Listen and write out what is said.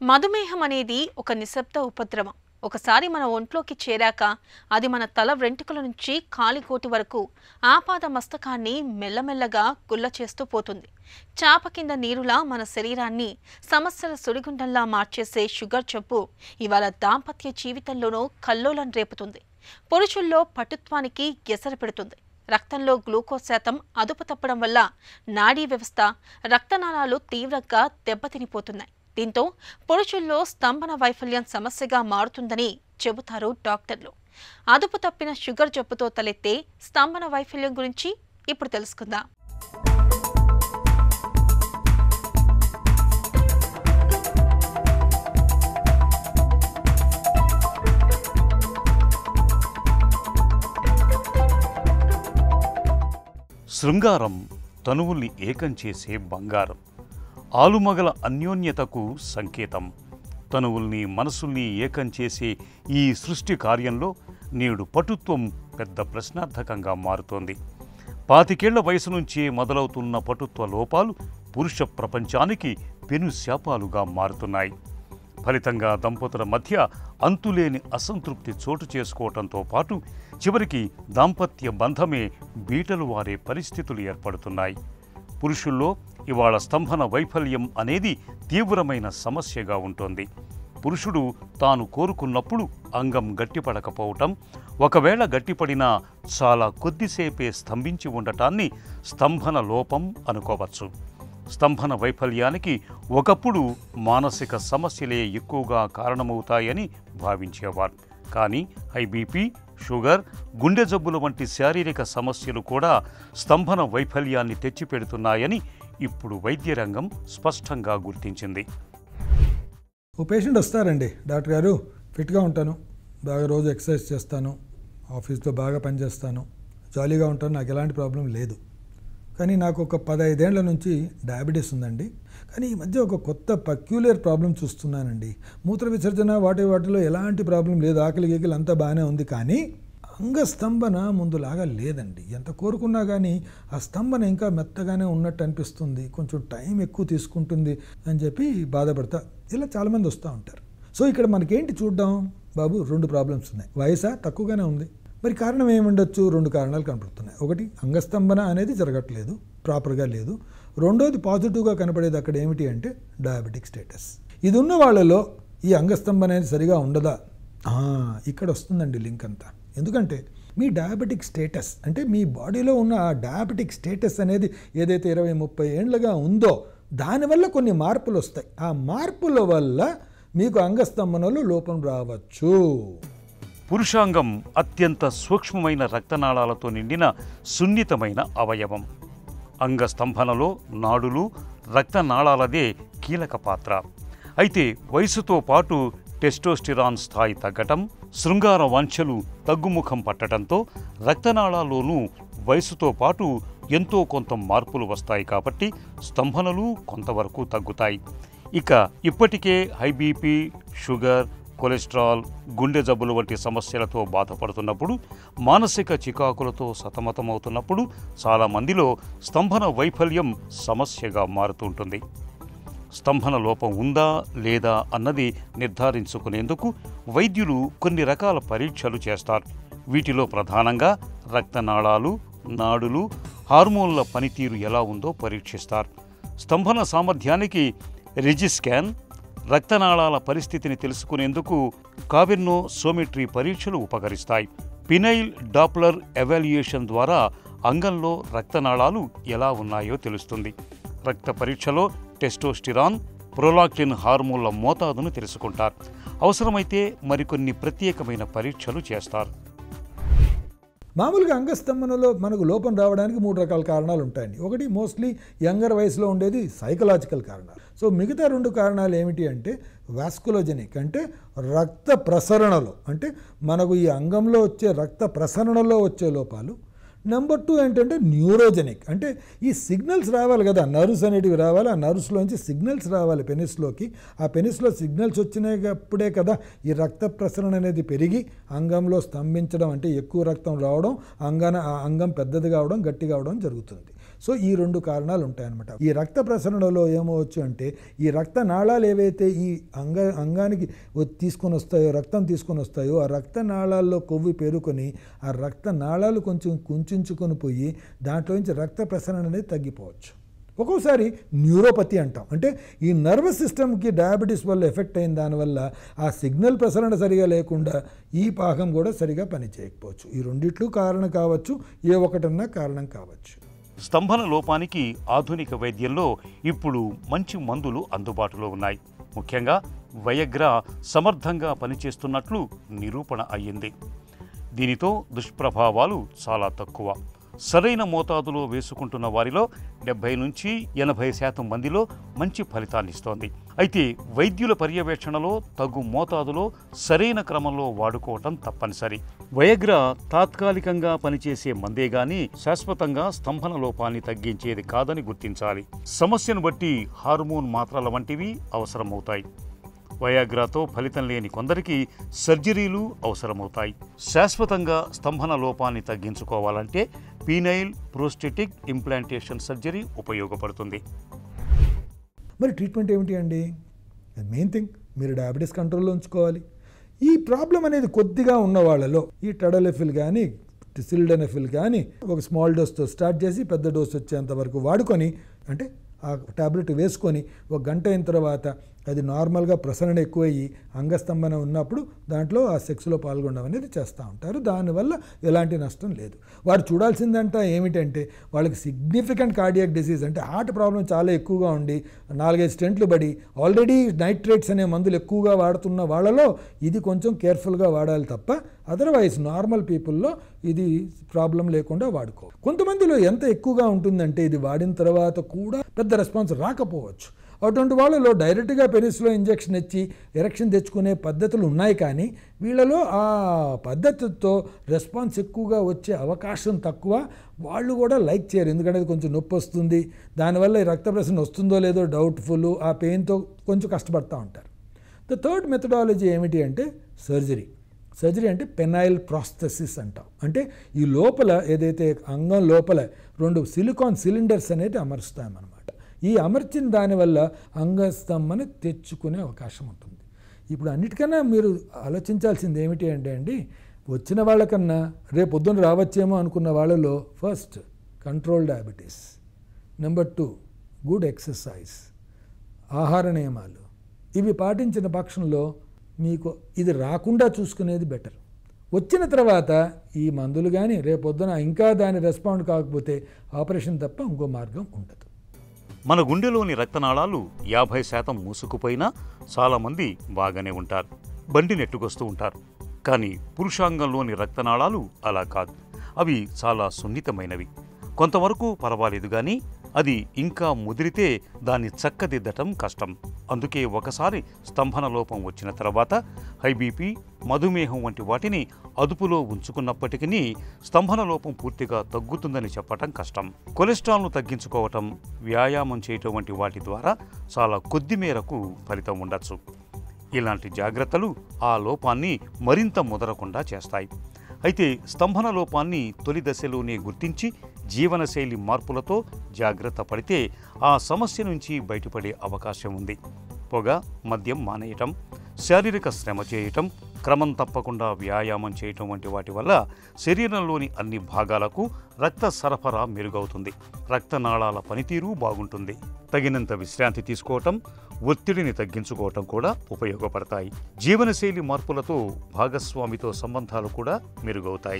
మధుమేహం అనేది ఒక నిశ్శబ్ద ఉపద్రవం. ఒకసారి మన ఒంట్లోకి చేరాక అది మన తల వెంట్రుకల నుంచి కాలికోటి వరకు ఆపాద మస్తకాన్ని మెల్లమెల్లగా గుల్ల చేస్తూ పోతుంది. చాప కింద నీరులా మన శరీరాన్ని సమస్యల సుడిగుండంలా మార్చేసే షుగర్ జబ్బు ఇవాళ దాంపత్య జీవితంలోనూ కల్లోలం రేపుతుంది. పురుషుల్లో పటుత్వానికి ఎసరు పెడుతుంది. రక్తంలో గ్లూకోజ్ శాతం అదుపు తప్పడం వల్ల నాడీ వ్యవస్థ, రక్తనాళాలు తీవ్రంగా దెబ్బతినిపోతున్నాయి. దీంతో పురుషుల్లో స్తంభన వైఫల్యం సమస్యగా మారుతుందని చెబుతారు డాక్టర్లు. అదుపు తప్పిన షుగర్ జబ్బుతో తలెత్తే స్తంభన వైఫల్యం గురించి ఇప్పుడు తెలుసుకుందాం. శృంగారం తనువుల్ని ఏకం చేసే బంగారం, ఆలుమగల అన్యోన్యతకు సంకేతం. తనువుల్ని మనసుల్ని ఏకం చేసే ఈ సృష్టి కార్యంలో నేడు పటుత్వం పెద్ద ప్రశ్నార్థకంగా మారుతోంది. 25 వయసు నుంచే మొదలవుతున్న పటుత్వ లోపాలు పురుష ప్రపంచానికి పెను శాపాలుగా మారుతున్నాయి. ఫలితంగా దంపతుల మధ్య అంతులేని అసంతృప్తి చోటు చేసుకోవటంతో పాటు చివరికి దాంపత్య బంధమే బీటలు వారే పరిస్థితులు ఏర్పడుతున్నాయి. పురుషుల్లో ఇవాళ స్తంభన వైఫల్యం అనేది తీవ్రమైన సమస్యగా ఉంటుంది. పురుషుడు తాను కోరుకున్నప్పుడు అంగం గట్టిపడకపోవటం, ఒకవేళ గట్టిపడినా చాలా కొద్దిసేపే స్తంభించి ఉండటాన్ని స్తంభన లోపం అనుకోవచ్చు. స్తంభన వైఫల్యానికి ఒకప్పుడు మానసిక సమస్యలే ఎక్కువగా కారణమవుతాయని భావించేవారు. కానీ హై బీపీ, షుగర్, గుండె జబ్బుల వంటి శారీరక సమస్యలు కూడా స్తంభన వైఫల్యాన్ని తెచ్చిపెడుతున్నాయని ఇప్పుడు వైద్య రంగం స్పష్టంగా గుర్తించింది. ఓ పేషెంట్ వస్తారండి, డాక్టర్ గారు ఫిట్గా ఉంటాను, బాగా రోజు ఎక్సర్సైజ్ చేస్తాను, ఆఫీస్లో బాగా పనిచేస్తాను, జాలీగా ఉంటాను, నాకు ఎలాంటి ప్రాబ్లం లేదు, కానీ నాకు ఒక 15 ఏళ్ల నుంచి డయాబెటీస్ ఉందండి. కానీ ఈ మధ్య ఒక కొత్త పక్యులర్ ప్రాబ్లం చూస్తున్నానండి. మూత్ర విసర్జన వాటిలో ఎలాంటి ప్రాబ్లం లేదు, ఆకలి గీకలు అంతా బాగానే ఉంది, కానీ అంగస్తంభన ముందులాగా లేదండి. ఎంత కోరుకున్నా కానీ ఆ స్తంభన ఇంకా మెత్తగానే ఉన్నట్టు అనిపిస్తుంది, కొంచెం టైం ఎక్కువ తీసుకుంటుంది అని చెప్పి బాధపడతా. ఇలా చాలామంది వస్తూ ఉంటారు. సో ఇక్కడ మనకేంటి చూద్దాం బాబు, 2 ప్రాబ్లమ్స్ ఉన్నాయి. వయసు తక్కువగానే ఉంది, మరి కారణం ఏముండొచ్చు? 2 కారణాలు కనపడుతున్నాయి. ఒకటి, అంగస్తంభన అనేది జరగట్లేదు, ప్రాపర్గా లేదు. రెండోది, పాజిటివ్గా కనపడేది అక్కడ ఏమిటి అంటే డయాబెటిక్ స్టేటస్. ఇది ఉన్న వాళ్ళలో ఈ అంగస్తంభన అనేది సరిగా ఉండదా? ఇక్కడ వస్తుందండి లింక్ అంతా. ఎందుకంటే మీ డయాబెటిక్ స్టేటస్ అంటే మీ బాడీలో ఉన్న ఆ డయాబెటిక్ స్టేటస్ అనేది ఏదైతే 20-30 ఏళ్ళగా ఉందో దానివల్ల కొన్ని మార్పులు వస్తాయి. ఆ మార్పుల వల్ల మీకు అంగస్తంభనలో లోపం రావచ్చు. పురుషాంగం అత్యంత సూక్ష్మమైన రక్తనాళాలతో నిండిన సున్నితమైన అవయవం. అంగస్తంభనలో నాడులు, రక్తనాళాలదే కీలక పాత్ర. అయితే వయసుతో పాటు టెస్టోస్టిరాన్ స్థాయి తగ్గటం, శృంగార వాంఛలు తగ్గుముఖం పట్టడంతో రక్తనాళాల్లోనూ వయసుతో పాటు ఎంతో కొంత మార్పులు వస్తాయి. కాబట్టి స్తంభనలు కొంతవరకు తగ్గుతాయి. ఇక ఇప్పటికే హై బీపీ, షుగర్, కొలెస్ట్రాల్, గుండె జబ్బులు వంటి సమస్యలతో బాధపడుతున్నప్పుడు, మానసిక చికాకులతో సతమతమవుతున్నప్పుడు చాలామందిలో స్తంభన వైఫల్యం సమస్యగా మారుతుంటుంది. స్తంభన లోపం ఉందా లేదా అన్నది నిర్ధారించుకునేందుకు వైద్యులు కొన్ని రకాల పరీక్షలు చేస్తారు. వీటిలో ప్రధానంగా రక్తనాళాలు, నాడులు, హార్మోన్ల పనితీరు ఎలా ఉందో పరీక్షిస్తారు. స్తంభన సామర్థ్యానికి రిజిస్కాన్, రక్తనాళాల పరిస్థితిని తెలుసుకునేందుకు కావెర్నోసోమెట్రీ పరీక్షలు ఉపకరిస్తాయి. పినైల్ డాప్లర్ ఎవాల్యుయేషన్ ద్వారా అంగంలో రక్తనాళాలు ఎలా ఉన్నాయో తెలుస్తుంది. రక్త పరీక్షలో టెస్టోస్టిరాన్, ప్రొలాక్టిన్ హార్మోన్ల మోతాదును తెలుసుకుంటారు. అవసరమైతే మరికొన్ని ప్రత్యేకమైన పరీక్షలు చేస్తారు. మామూలుగా అంగస్తంభనలో మనకు లోపం రావడానికి 3 రకాల కారణాలు ఉంటాయండి. ఒకటి, మోస్ట్లీ యంగర్ వయసులో ఉండేది సైకలాజికల్ కారణాలు. సో మిగతా 2 కారణాలు ఏమిటి అంటే వాస్కులోజెనిక్, అంటే రక్త ప్రసరణలో, అంటే మనకు ఈ అంగంలో వచ్చే రక్త ప్రసరణలో వచ్చే లోపాలు. నెంబర్ 2 ఏంటంటే న్యూరోజెనిక్, అంటే ఈ సిగ్నల్స్ రావాలి కదా, నర్వ్స్ అనేటివి రావాలి, ఆ నర్వ్స్లోంచి సిగ్నల్స్ రావాలి పెనిస్లోకి. ఆ పెనిస్లో సిగ్నల్స్ వచ్చినప్పుడే కదా ఈ రక్త ప్రసరణ అనేది పెరిగి అంగంలో స్తంభించడం, అంటే ఎక్కువ రక్తం రావడం, అంగం పెద్దది కావడం, గట్టి కావడం జరుగుతుంది. సో ఈ 2 కారణాలు ఉంటాయన్నమాట. ఈ రక్త ప్రసరణలో ఏమవచ్చు అంటే ఈ రక్త నాళాలు ఏవైతే ఈ అంగానికి రక్తం తీసుకొని వస్తాయో ఆ రక్త నాళాల్లో కొవ్వు పేరుకొని ఆ రక్త నాళాలు కొంచెం కుంచుకొని పోయి దాంట్లోంచి రక్త ప్రసరణ అనేది తగ్గిపోవచ్చు. ఒక్కోసారి న్యూరోపతి అంటాం, అంటే ఈ నర్వస్ సిస్టమ్కి డయాబెటీస్ వల్ల ఎఫెక్ట్ అయిన దానివల్ల ఆ సిగ్నల్ ప్రసరణ సరిగా లేకుండా ఈ భాగం కూడా సరిగా పనిచేయకపోవచ్చు. ఈ రెండిట్లు కారణం కావచ్చు, ఏ ఒకటన్నా కారణం కావచ్చు. స్తంభన లోపానికి ఆధునిక వైద్యంలో ఇప్పుడు మంచి మందులు అందుబాటులో ఉన్నాయి. ముఖ్యంగా వయగ్రా సమర్థంగా పనిచేస్తున్నట్లు నిరూపణ అయ్యింది. దీనితో దుష్ప్రభావాలు చాలా తక్కువ. సరైన మోతాదులో వేసుకుంటున్న వారిలో 70 నుంచి 80% మందిలో మంచి ఫలితాన్నిస్తోంది. అయితే వైద్యుల పర్యవేక్షణలో తగు మోతాదులో సరైన క్రమంలో వాడుకోవటం తప్పనిసరి. వయగ్రా తాత్కాలికంగా పనిచేసే మందే గాని శాశ్వతంగా స్తంభన లోపాన్ని తగ్గించేది కాదని గుర్తించాలి. సమస్యను బట్టి హార్మోన్ మాత్రల వంటివి అవసరమవుతాయి. వయాగ్రాతో ఫలితం లేని కొందరికి సర్జరీలు అవసరమవుతాయి. శాశ్వతంగా స్తంభన లోపాన్ని తగ్గించుకోవాలంటే పీనైల్ ప్రోస్టెటిక్ ఇంప్లాంటేషన్ సర్జరీ ఉపయోగపడుతుంది. మరి ట్రీట్మెంట్ ఏమిటి అండి? మెయిన్ థింగ్ మీరు డయాబెటీస్ కంట్రోల్లో ఉంచుకోవాలి. ఈ ప్రాబ్లం అనేది కొద్దిగా ఉన్న వాళ్ళలో ఈ టడోలెఫిల్ కానీ సిల్డెనఫిల్ కానీ ఒక స్మాల్ డోస్తో స్టార్ట్ చేసి పెద్ద డోస్ వచ్చేంత వరకు వాడుకొని, అంటే ఆ టాబ్లెట్ వేసుకొని 1 గంట అయిన తర్వాత అది నార్మల్గా ప్రసరణ ఎక్కువయ్యి అంగస్తంభన ఉన్నప్పుడు దాంట్లో ఆ సెక్స్లో పాల్గొనడం అనేది చేస్తూ ఉంటారు. దానివల్ల ఎలాంటి నష్టం లేదు. వారు చూడాల్సిందంట ఏమిటంటే వాళ్ళకి సిగ్నిఫికెంట్ కార్డియాక్ డిసీజ్, అంటే హార్ట్ ప్రాబ్లం చాలా ఎక్కువగా ఉండి 4-5 స్టెంట్లు పడి ఆల్రెడీ నైట్రేట్స్ అనే మందులు ఎక్కువగా వాడుతున్న వాళ్ళలో ఇది కొంచెం కేర్ఫుల్గా వాడాలి తప్ప అదర్వైజ్ నార్మల్ పీపుల్లో ఇది ప్రాబ్లం లేకుండా వాడుకో. కొంతమందిలో ఎంత ఎక్కువగా ఉంటుందంటే ఇది వాడిన తర్వాత కూడా పెద్ద రెస్పాన్స్ రాకపోవచ్చు. అటువంటి వాళ్ళలో డైరెక్ట్గా పెనిస్లో ఇంజెక్షన్ ఇచ్చి ఎరెక్షన్ తెచ్చుకునే పద్ధతులు ఉన్నాయి, కానీ వీళ్ళలో ఆ పద్ధతితో రెస్పాన్స్ ఎక్కువగా వచ్చే అవకాశం తక్కువ. వాళ్ళు కూడా లైక్ చేయరు, ఎందుకంటే అది కొంచెం నొప్పి వస్తుంది, దానివల్ల రక్త ప్రసరణ వస్తుందో లేదో డౌట్ఫుల్, ఆ పెయిన్తో కొంచెం కష్టపడుతూ ఉంటారు. ద థర్డ్ మెథడాలజీ ఏమిటి అంటే సర్జరీ. సర్జరీ అంటే పెనైల్ ప్రాస్థెసిస్ అంటాం. అంటే ఈ లోపల ఏదైతే అంగం లోపల 2 సిలికాన్ సిలిండర్స్ అనేది అమరుస్తామన్నమాట. ఈ అమర్చిన దానివల్ల అంగస్తంభన తెచ్చుకునే అవకాశం ఉంటుంది. ఇప్పుడు అన్నిటికన్నా మీరు ఆలోచించాల్సింది ఏమిటి అంటే అండి, వచ్చిన వాళ్ళకన్నా రేపు పొద్దున్న రావచ్చేమో అనుకున్న వాళ్ళలో first control diabetes, number 2 good exercise, ఆహార నియమాలు, ఇవి పాటించిన పక్షంలో మీకు ఇది రాకుండా చూసుకునేది బెటర్. వచ్చిన తర్వాత ఈ మందులు కానీ రేపొద్దున ఇంకా దాని రెస్పాండ్ కాకపోతే ఆపరేషన్ తప్ప ఇంకో మార్గం ఉండదు. మన గుండెలోని రక్తనాళాలు 50% మూసుకుపోయినా చాలామంది బాగానే ఉంటారు, బండి నెట్టుకొస్తూ ఉంటారు. కానీ పురుషాంగంలోని రక్తనాళాలు అలా కాదు. అవి చాలా సున్నితమైనవి. కొంతవరకు పర్వాలేదు, కానీ అది ఇంకా ముదిరితే దాన్ని చక్కదిద్దటం కష్టం. అందుకే ఒకసారి స్తంభన లోపం వచ్చిన తర్వాత హై బీపీ, మధుమేహం వంటి వాటిని అదుపులో ఉంచుకున్నప్పటికీ స్తంభన లోపం పూర్తిగా తగ్గుతుందని చెప్పటం కష్టం. కొలెస్ట్రాల్ను తగ్గించుకోవటం, వ్యాయామం చేయటం వంటి వాటి ద్వారా చాలా కొద్ది మేరకు ఫలితం ఉండొచ్చు. ఇలాంటి జాగ్రత్తలు ఆ లోపాన్ని మరింత ముదరకుండా చేస్తాయి. అయితే స్తంభన లోపాన్ని తొలి దశలోనే గుర్తించి జీవనశైలి మార్పులతో జాగ్రత్త పడితే ఆ సమస్య నుంచి బయటపడే అవకాశం ఉంది. పొగ, మద్యం మానేయటం, శారీరక శ్రమ చేయటం, క్రమం తప్పకుండా వ్యాయామం చేయటం వంటి వాటి వల్ల శరీరంలోని అన్ని భాగాలకు రక్త సరఫరా మెరుగవుతుంది. రక్తనాళాల పనితీరు బాగుంటుంది. తగినంత విశ్రాంతి తీసుకోవటం, ఒత్తిడిని తగ్గించుకోవటం కూడా ఉపయోగపడతాయి. జీవనశైలి మార్పులతో భాగస్వామితో సంబంధాలు కూడా మెరుగవుతాయి.